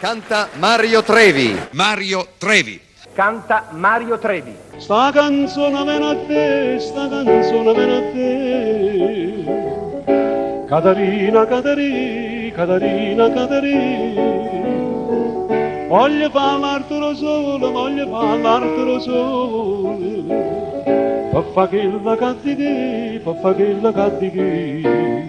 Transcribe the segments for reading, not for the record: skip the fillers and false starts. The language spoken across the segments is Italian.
Canta Mario Trevi. Mario Trevi. Canta Mario Trevi. Sta canzone viene a te, sta canzone viene a te. Caterina, Caterina, Caterina, Caterina. Voglio parlartelo solo, voglio parlartelo solo. Per fa che la cattichi, per fa che la cattichi.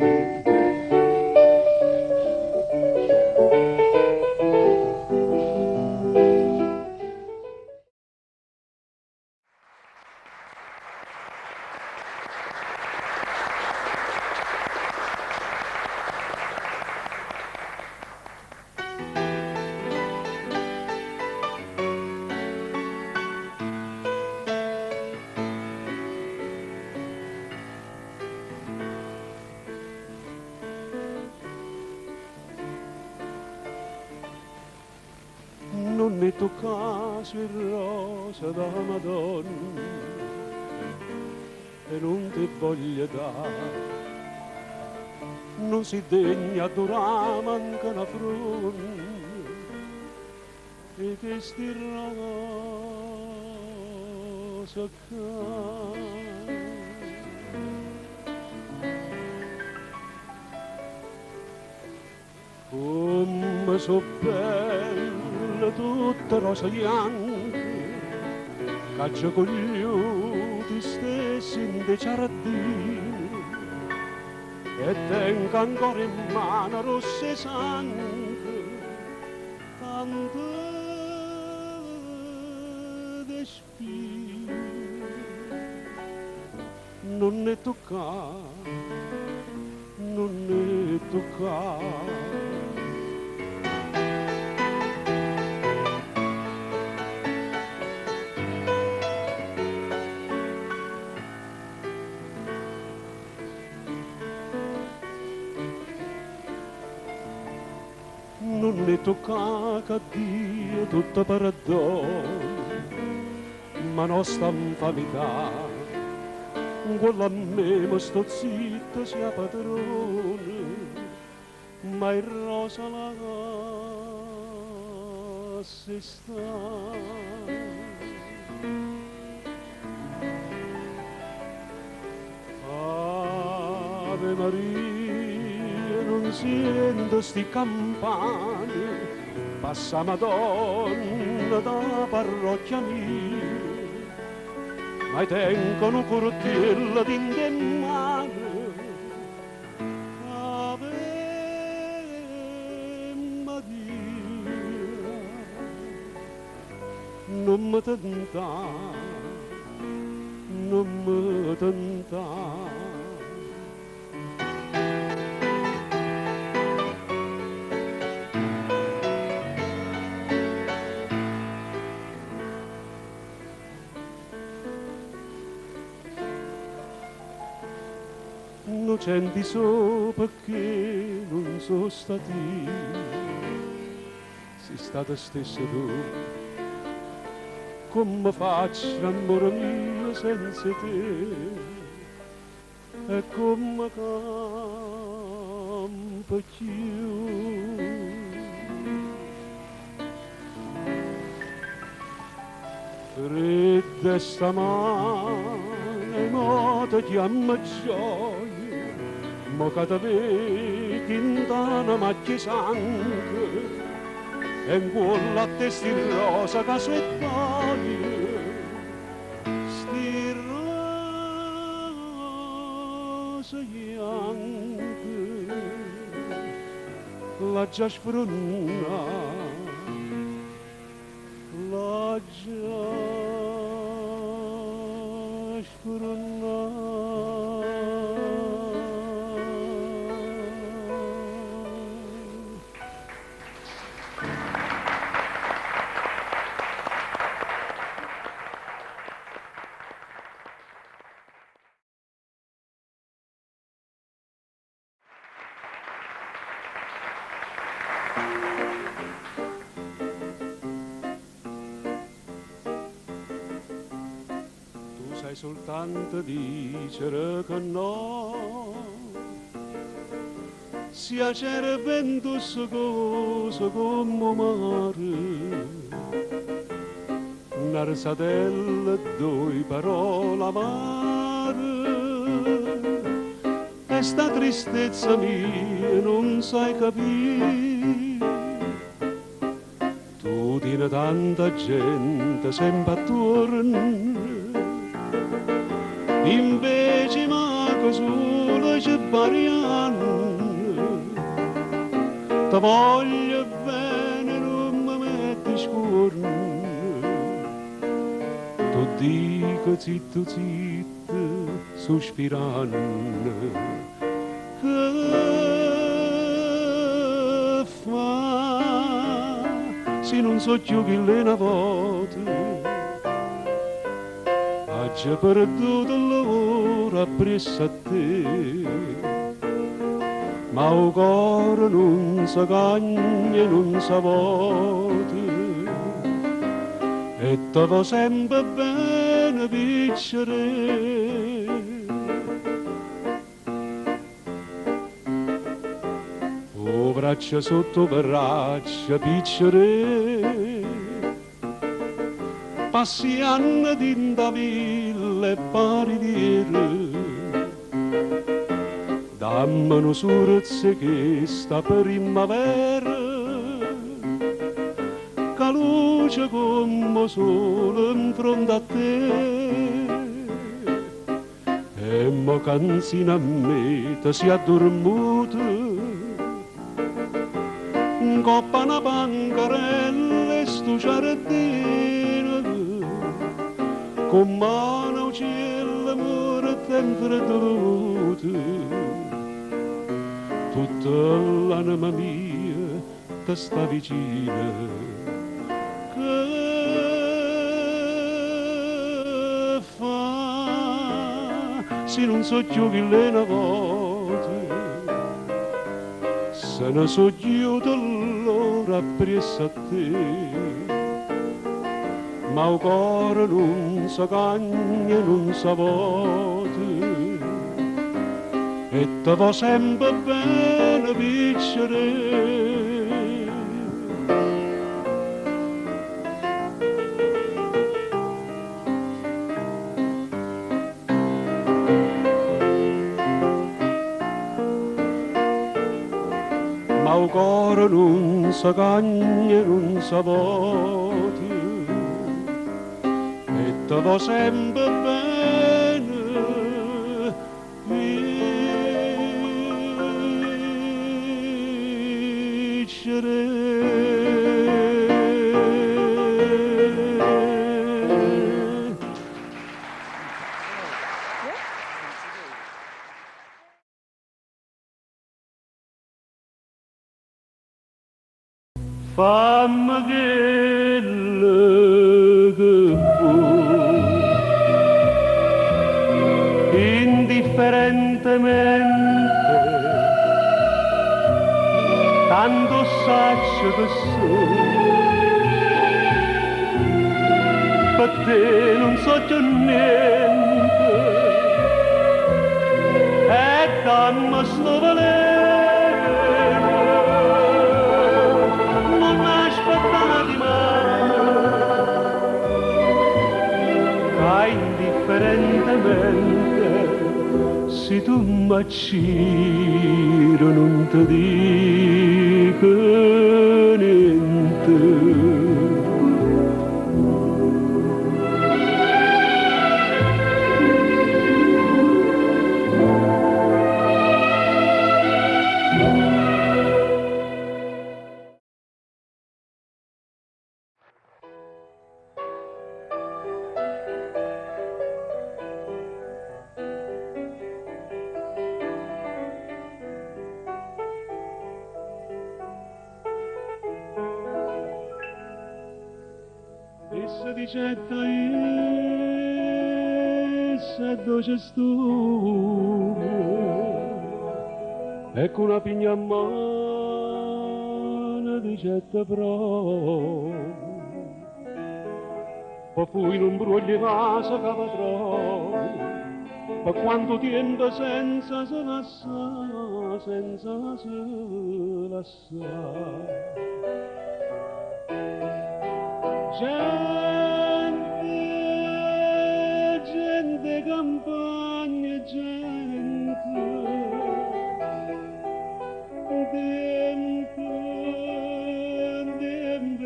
Non ne tocca il rosa da Madonna e non ti voglio dare, non si degna durare manca una fronte e che sti rosa come so bella tutta rosa bianca, caccia con gli occhi stessi in dei giardini e tengo ancora in mano rosse sangue, tante de spine. Non ne tocca, non ne tocca. Non ne tocca che Dio tutto perdono, ma non sta in famiglia, quello a me mi sto zitto sia padrone, ma il rosa la si sta. Ave Maria, non sento sti campane, passa Madonna da parrocchia mia, ma tengono un curtiello in mano. Ave Maria, non mi tentare, non mi tentare. Innocenti so perché non sono stati, sei stata stessa tu. Come faccio, amore mio, senza te? E come campo più? Fredda stamane, ma ti chiama gioia, ma che te vedi in tana macchia sangue, e in quella testa rosa che svettaglia, sti rosa bianche, la già sfruna, la già sfruna. Sai soltanto dicere che no, sia c'era vento scoso come mare, una risatella, due parole amare, e sta tristezza mia non sai capire. Tu tieni tanta gente sempre attorno, invece manco solo c'è pariano. Ti voglio bene, non mi metti scorno. Tu dico zitto zitto, sospirando, che fa se non so più che le una volta. Ha già perduto l'ora appresso a te, ma il cuore non si cagna, non si vuota, e ti va sempre bene piacere. O braccia sotto braccia piacere, passi anni d'inda mille pari dire, dammi una surezza che sta per primavera, che luce come sole in fronte a te, e mo canzina a me ti si addormuta, in coppa una bancarella e stu giardino, con mano uccello muore sempre dolute. Tutta l'anima mia ti sta vicina, che fa se non so più che le una volta, se ne so più dell'ora appresso a te, ma il cuore non si cagna, non si vuota, e ti va sempre bene piacere. Ma il cuore non si cagna, non si vuota, e ti va sempre bene fammi quello che vuoi, indifferentemente, tanto saccio che sono, per te non so più niente, e dammi sto valere. Indifferentemente, se tu m'acciro non ti dico niente. Essa dicetta essa dolce stume, ecco una pigna a mano dicetta pro, poi fu in un bruglio casa che va troppo, per quanto tempo senza se lasciare, senza se lasciare. Gente, campagna, gente, tempo,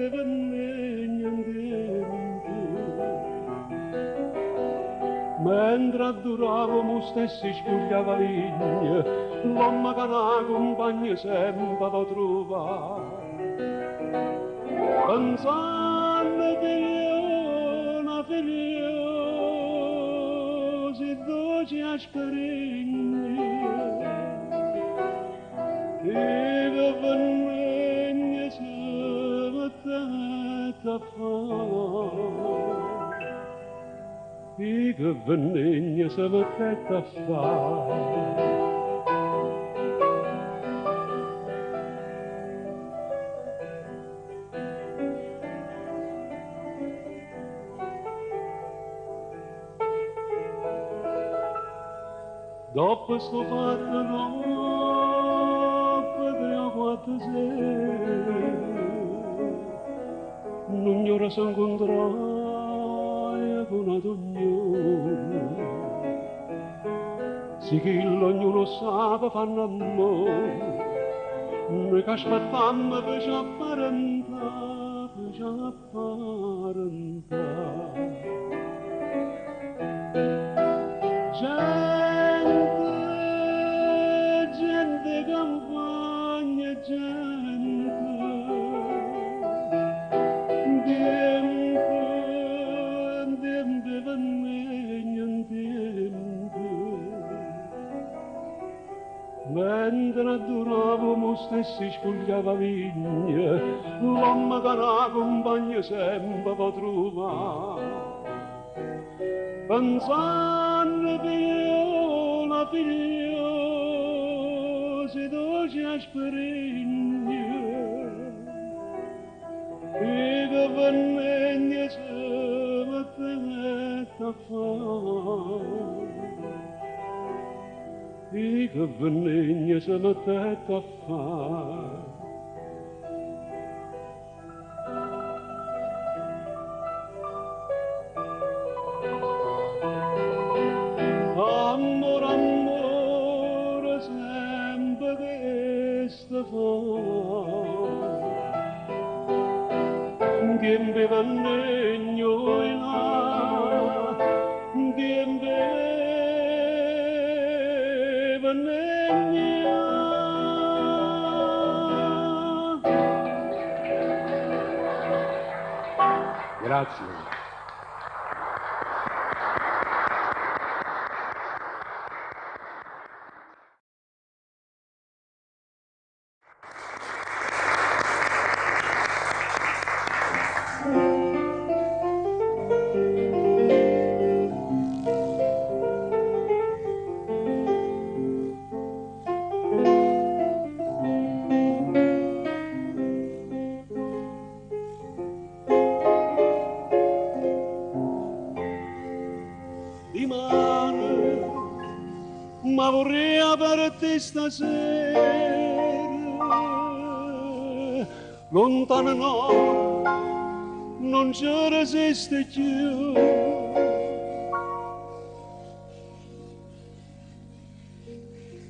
vennegna, mentre duravo stessi scugliava vigna, l'uomo che la compagna sempre lo trovare. Pensando figlio, si dolce asperini, che vennegna si mettete a fare, che vennegna si mettete a fare. Dopo sto fatto dopo 3 o 4 sere, un'ora si incontrava con ad ognuno, sì che ognuno sa fanno amore, noi che aspettammo per ci apparentare, per ci apparentare. Gente, campagna, gente, tempo, vennegna, tempo, mentre duravo stessi scugliava vigna, l'uomo che la compagna sempre può trovare. Pensando figlio, si dolce asperini, che vennegna si mettete a fare, che vennegna si mettete a fare. Amore, amore, sempre questo fa. Tempo vennegno in là, tempo vennegno. Grazie. Di mare, ma vorrei averti stasera, lontano no, non ci resiste più.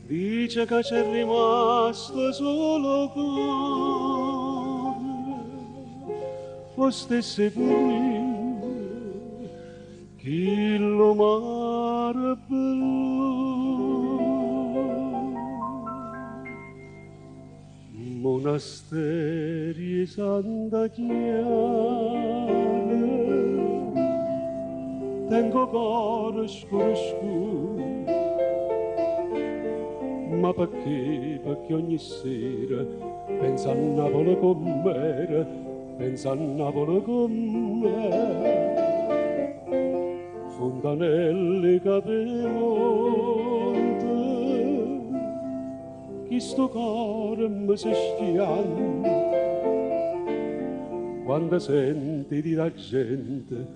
Dice che c'è rimasto solo cuore, lo stesso qui. Il mare blu, monasteri Santa Chiara, tengo cuore scuro scuro, ma perché? Perché ogni sera penso a Napoli con me, penso a Napoli con me. Fontanelli capemonte, chi sto cuore mi si schianta, quando senti di la gente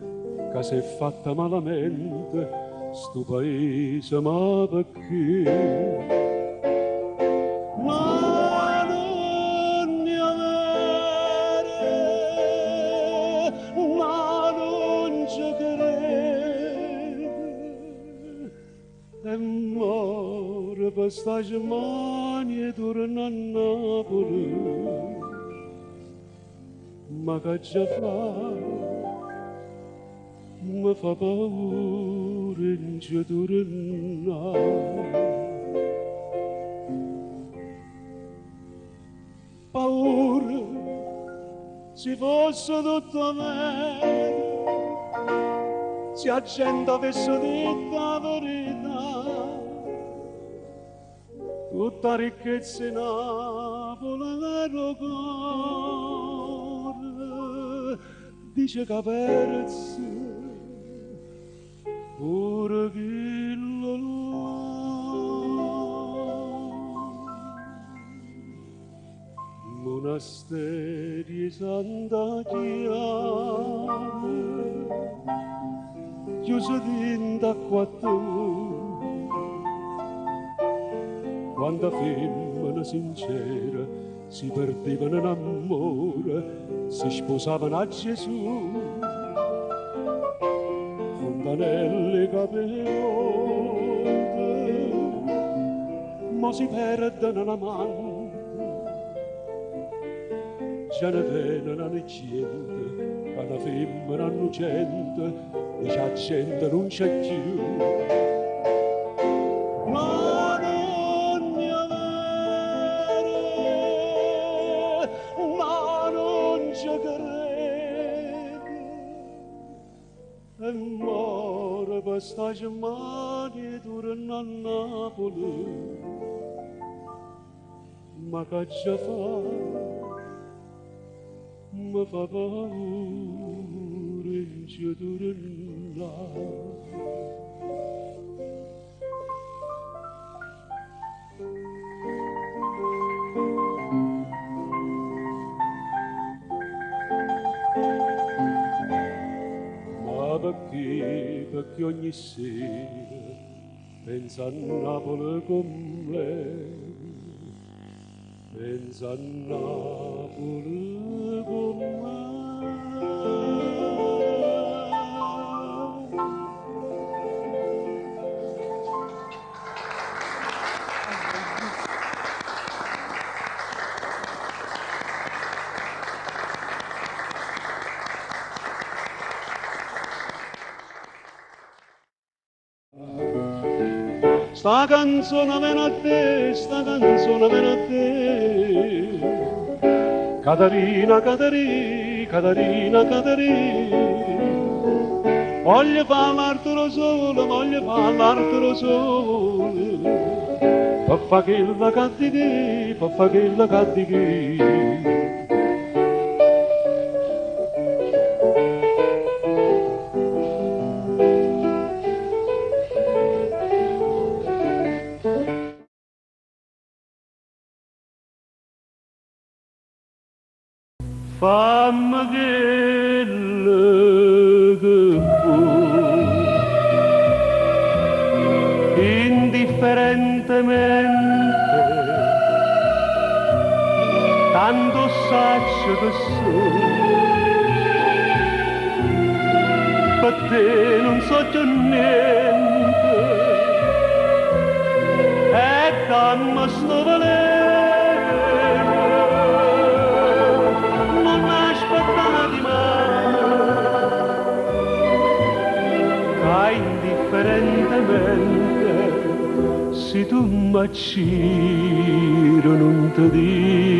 che si è fatta malamente, sto paese ma perché? Ma non ne avere, ma non ci credo, e muore per sta Germania e torna a Napoli, ma che già mi fa paura in ci tornare. Paura se fosse tutto vero, se la gente avesse detto la verità, tutta ricchezza in Napoli vero cuore dice che perse pure chi lo monasteri Santa Chiara chiuso dentro a quattro, quando femmina sincera si perdevano in amore, si sposavano a Gesù, fontanelle capellote, ma si perdono una mano. Ce ne vengono una gente, che una femmina innocente, e la gente non c'è più. Ma non ne avere, ma non ci credo, e muore per sta Germania e torna a Napoli, ma che già fa? Mi fa paura in ci tornare. Ma perché? Perché ogni sera pensa a Napoli con me. Pensa a Napoli con me. Sta canzone viene a te, sta canzone viene a te. Caterina, Caterina, Caterina, Caterina. Voglio parlartelo solo, voglio parlartelo solo. Per fa che la cattichi, per fa che la cattichi. Fammi quello che vuoi, indifferentemente, tanto saccio che sono, per te non so già niente, e dammi sto valere. Indifferentemente, se tu m'acciro non ti dico